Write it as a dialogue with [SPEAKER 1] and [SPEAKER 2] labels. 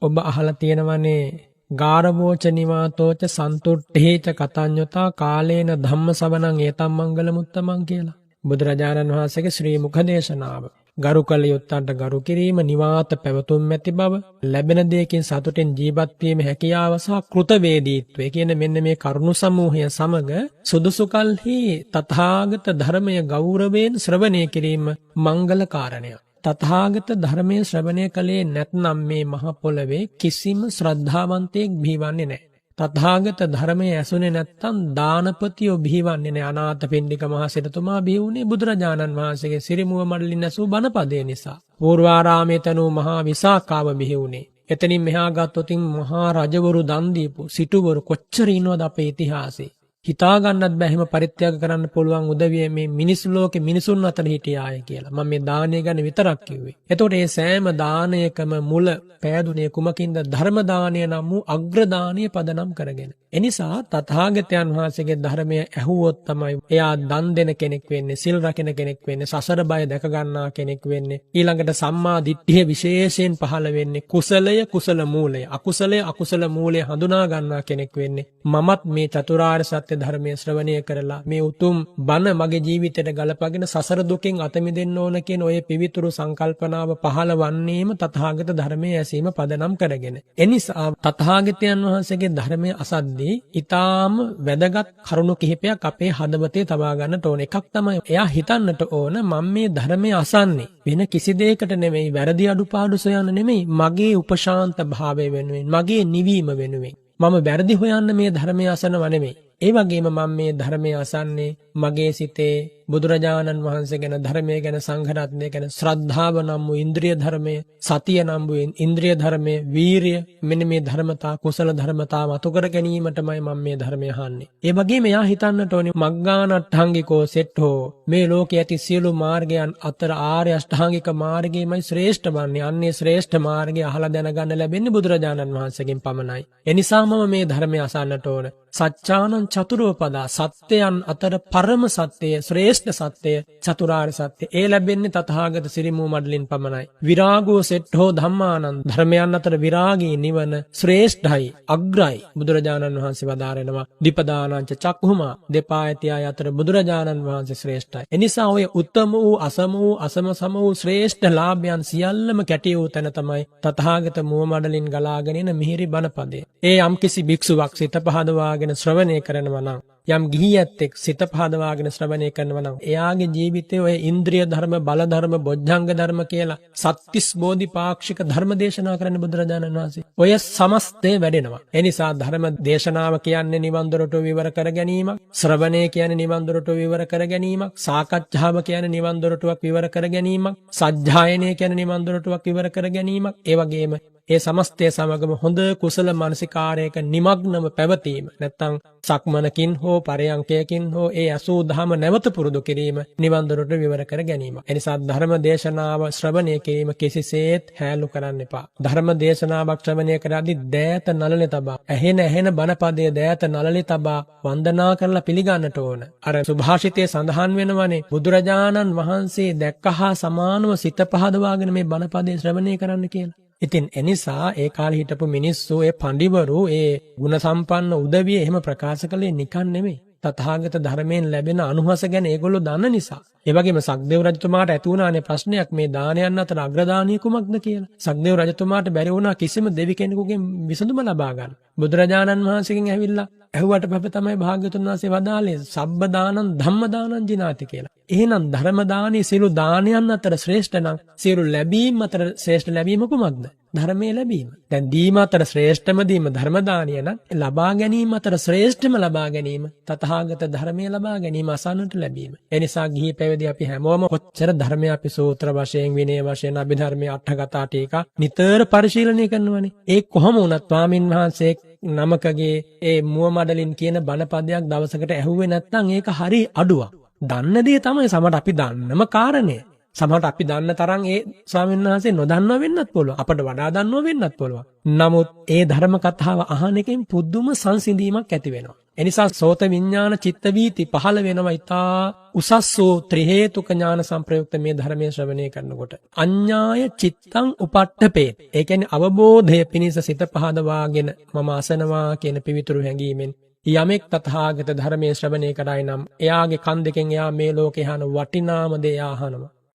[SPEAKER 1] ඔබ අහලා තියෙනවනේ ගාරවෝච නිවාතෝච සන්තුට්ඨේච කතඤ්ඤතා කාලේන ධම්ම සවණං ඒතම් මංගල මුත්තමන් කියලා. බුදුරජාණන් වහන්සේගේ ශ්‍රී මුඛ දේශනාව. ගරු කළ යුත්තන්ට ගරු කිරීම, නිවාත පැවතුම් ඇති බව, ලැබෙන දෙයකින් සතුටින් ජීවත් වීම හැකියාව සහ කෘතවේදීත්වය කියන මෙන්න මේ කරුණු සමූහය සමග සුදුසු කල්හි තථාගත ධර්මය ගෞරවයෙන් ශ්‍රවණය කිරීම මංගල කාරණයක්. තථාගත ධර්මයේ ශ්‍රවණය කළේ නැත්නම් මේ මහ පොළවේ කිසිම ශ්‍රද්ධාවන්තයෙක් බිහිවන්නේ නැහැ. තථාගත ධර්මයේ ඇසුනේ නැත්නම් දානපතියෝ බිහිවන්නේ නැහැ. අනාථපිණ්ඩික මහ සිටුතුමා බිහි වුණේ බුදුරජාණන් වහන්සේගේ සිරිමුව මඩලින් ඇසූ බණපදේ නිසා. පූර්වාරාමයේ තනූ මහා විසාකාව බිහි වුණේ. එතනින් මෙහා ගත්තොතින් මහා රජවරු දන් දීපු සිටුවරු කොච්චර ඉන්නවද අපේ ඉතිහාසයේ. හිතා ගන්නත් බෑ එහෙම පරිත්‍යාග කරන්න පුළුවන් උදවිය මේ මිනිස් ලෝකේ මිනිසුන් අතර හිටියාය කියලා. මම මේ දානය ගැන විතරක් කිව්වේ. එතකොට මේ සෑම දානයකම මුල පෑදුනේ කුමකින්ද? ධර්ම දානය නම් වූ අග්‍ර දානය පදනම් කරගෙන. එනිසා තථාගතයන් වහන්සේගේ ධර්මය ඇහුවොත් තමයි එයා දන් දෙන කෙනෙක් වෙන්නේ, සිල් රකින කෙනෙක් වෙන්නේ, සසර බය දැක ගන්නා කෙනෙක් වෙන්නේ. ඊළඟට සම්මා දිට්ඨිය විශේෂයෙන් පහළ වෙන්නේ. කුසලය කුසල මූලය, අකුසලය අකුසල මූලය හඳුනා ගන්නා කෙනෙක් වෙන්නේ. මමත් මේ චතුරාර්ය සත්‍ය ධර්මයේ ශ්‍රවණය කරලා මේ උතුම් බණ මගේ ජීවිතයට ගලපගෙන සසර දුකෙන් අත මිදෙන්න ඕන කියන ඔය පිවිතුරු සංකල්පනාව පහළ වන්නේම තථාගත ධර්මයේ ඇසීම පදනම් කරගෙන. එනිසා තථාගතයන් වහන්සේගේ ධර්මයේ අසද්දී ඊටාම වැදගත් කරුණු කිහිපයක් අපේ හදවතේ තබා ගන්නට ඕන. එකක් තමයි එයා හිතන්නට ඕන මම මේ ධර්මයේ අසන්නේ වෙන කිසි දෙයකට නෙමෙයි, වැරදි අඩුපාඩු සොයන්න නෙමෙයි, මගේ උපශාන්ත භාවය වෙනුවෙන්, මගේ නිවීම වෙනුවෙන්. මම වැරදි හොයන්න මේ ධර්මයේ අසනව නෙමෙයි. ඒ වගේම මම මේ ධර්මයේ අසන්නේ මගේ සිතේ බුදුරජාණන් වහන්සේ ගැන, ධර්මයේ ගැන, සංඝ රත්නය ගැන ශ්‍රද්ධාව නම් වූ ඉන්ද්‍රිය ධර්මය, සතිය නම් වූ ඉන්ද්‍රිය ධර්මය, වීරිය, මෙන්න මේ ධර්මතා, කුසල ධර්මතා මතු කර ගැනීමටමයි මම මේ ධර්මය අහන්නේ. ඒ වගේම එයා හිතන්නට ඕනේ මග්ගානට්ඨංගිකෝ සෙට්ඨෝ, මේ ලෝකයේ ඇති සියලු මාර්ගයන් අතර ආර්ය අෂ්ටාංගික මාර්ගයමයි ශ්‍රේෂ්ඨ වන්නේ. අන්නේ ශ්‍රේෂ්ඨ මාර්ගය අහලා දැනගන්න ලැබෙන්නේ බුදුරජාණන් වහන්සේගෙන් පමණයි. එනිසා මම මේ ධර්මය අසන්නට ඕන. සත්‍යානං චතුරෝපදා, සත්‍යයන් අතර පරම සත්‍යය, ශ්‍රේෂ්ඨ සත්‍යය චතුරාර්ය සත්‍ය. ඒ ලැබෙන්නේ තථාගත සිරිමු මඩලින් පමණයි. විරාගෝ සෙට්ඨෝ ධම්මානං, ධර්මයන් අතර විරාගී නිවන ශ්‍රේෂ්ඨයි, අග්‍රයි. බුදුරජාණන් වහන්සේ වදාරනවා දීපදානං චක්ඛුමා, දෙපා ඇති අය අතර බුදුරජාණන් වහන්සේ ශ්‍රේෂ්ඨයි. එනිසා ඔය උත්තම වූ, අසම වූ, අසම සම වූ ශ්‍රේෂ්ඨ ලාභයන් සියල්ලම කැටි වූ තැන තමයි තථාගත මුව මඩලින් ගලාගෙන එන මිහිරි බණපදේ. ඒ යම්කිසි භික්ෂුවක් සිත පහදවාගෙන ශ්‍රවණය කරනවා නම්, යම් ගිහියෙක් සිත පහදවාගෙන ශ්‍රවණය කරනවා නම්, එයාගේ ජීවිතයේ ඔය ඉන්ද්‍රිය ධර්ම, බල ධර්ම, බොජ්ජංග ධර්ම කියලා සත්‍තිස් බෝධිපාක්ෂික ධර්ම දේශනා කරන්න බුදුරජාණන් වහන්සේ. ඔය සමස්තය වැඩෙනවා. ඒ නිසා ධර්ම දේශනාව කියන්නේ නිවන් දොරටු විවර කර ගැනීමක්, ශ්‍රවණය කියන්නේ නිවන් දොරටු විවර කර ගැනීමක්, සාකච්ඡාව කියන්නේ නිවන් දොරටුවක් විවර කර ගැනීමක්, සජ්ජායනය කියන්නේ නිවන් දොරටුවක් විවර කර ගැනීමක්. ඒ වගේම ඒ සමස්තය සමගම හොඳ කුසල මානසිකාරයක නිමග්නව පැවතීම, නැත්තම් සක්මනකින් හෝ පරයන්කයකින් හෝ ඒ 80 නැවත පුරුදු කිරීම නිවන් දොරට විවර කර ගැනීම. එනිසා ධර්ම දේශනාව ශ්‍රවණය කිරීම කිසිසේත් හැලු කරන්න එපා. ධර්ම දේශනාවක් ශ්‍රවණය කරද්දී දෑත නළලේ තබා, ඇහෙන බණපදයේ දෑත නළලේ තබා වන්දනා කරලා පිළිගන්නට ඕන. අර සුභාෂිතයේ සඳහන් වෙනවනේ බුදුරජාණන් වහන්සේ දැක්කහා සමානව සිත පහදවාගෙන මේ බණපදයේ ශ්‍රවණය කරන්න කියලා. ඉතින් එනිසා ඒ කාලේ හිටපු මිනිස්සු, ඒ පඬිවරු, ඒ ගුණ සම්පන්න උදවිය එහෙම ප්‍රකාශ කළේ නිකන් නෙමෙයි. තථාගත ධර්මයෙන් ලැබෙන අනුහස ගැන ඒගොල්ලෝ දන්න නිසා. ඒ වගේම සක්දේව රජතුමාට ඇති වුණානේ ප්‍රශ්නයක්, මේ දානයන් අතර අග්‍රදානිය කුමක්ද කියලා. සක්දේව රජතුමාට බැරි වුණා කිසිම දෙවි කෙනෙකුගෙන් විසඳුම ලබා ගන්න. බුදුරජාණන් වහන්සේගෙන් ඇවිල්ලා ඇහුවට පස්සේ තමයි භාග්‍යවතුන් වහන්සේ වදාළේ සබ්බ දානං ධම්ම දානං ජිනාති කියලා. එහෙනම් ධර්ම දානී සියලු දානයන් අතර ශ්‍රේෂ්ඨ නම් සියලු ලැබීම් අතර ශ්‍රේෂ්ඨ ලැබීම කුමක්ද? ධර්මයේ ලැබීම. දැන් දීම අතර ශ්‍රේෂ්ඨම දීම ධර්ම දානිය නම්, ලබා ගැනීම අතර ශ්‍රේෂ්ඨම ලබා ගැනීම තථාගත ධර්මයේ ලබා ගැනීම, අසන්නට ලැබීම. එනිසා ගිහි පැවිදි අපි හැමෝම කොච්චර ධර්මය අපි සූත්‍ර වශයෙන්, විනය වශයෙන්, අභිධර්මයේ අටකතා ටීකා නිතර පරිශීලනය කරනවානේ. ඒ කොහොම වුණත් ස්වාමින් වහන්සේ නමකගේ ඒ මුව මඩලින් කියන බණපදයක් දවසකට ඇහුවේ නැත්නම් ඒක හරි අඩුවක්. දන්න දේ තමයි සමහරට අපි දන්නම කාරණය. සමහරට අපි දන්න තරම් ඒ ස්වාමීන් වහන්සේ නොදන්නව වෙන්නත් පුළුවන්. අපට වඩා දන්නව වෙන්නත් පුළුවන්. නමුත් ඒ ධර්ම කතාව අහන එකෙන් පුදුම සංසිඳීමක් ඇති වෙනවා. එනිසා සෝත විඥාන චිත්ත වීති පහළ වෙනවා ඊතා උසස් වූ ත්‍රි හේතුක ඥාන සංප්‍රයුක්ත මේ ධර්මයේ ශ්‍රවණය කරනකොට. අඤ්ඤාය චිත්තං උපට්ඨපේ. ඒ කියන්නේ අවබෝධය පිණිස සිත පහදවාගෙන මම අසනවා කියන පිවිතුරු හැඟීමෙන් යමෙක් තථාගත ධර්මයේ ශ්‍රවණය කරයි නම් එයාගේ කන් දෙකෙන් එයා මේ ලෝකේ අහන වටිනාම දේ අහනවා.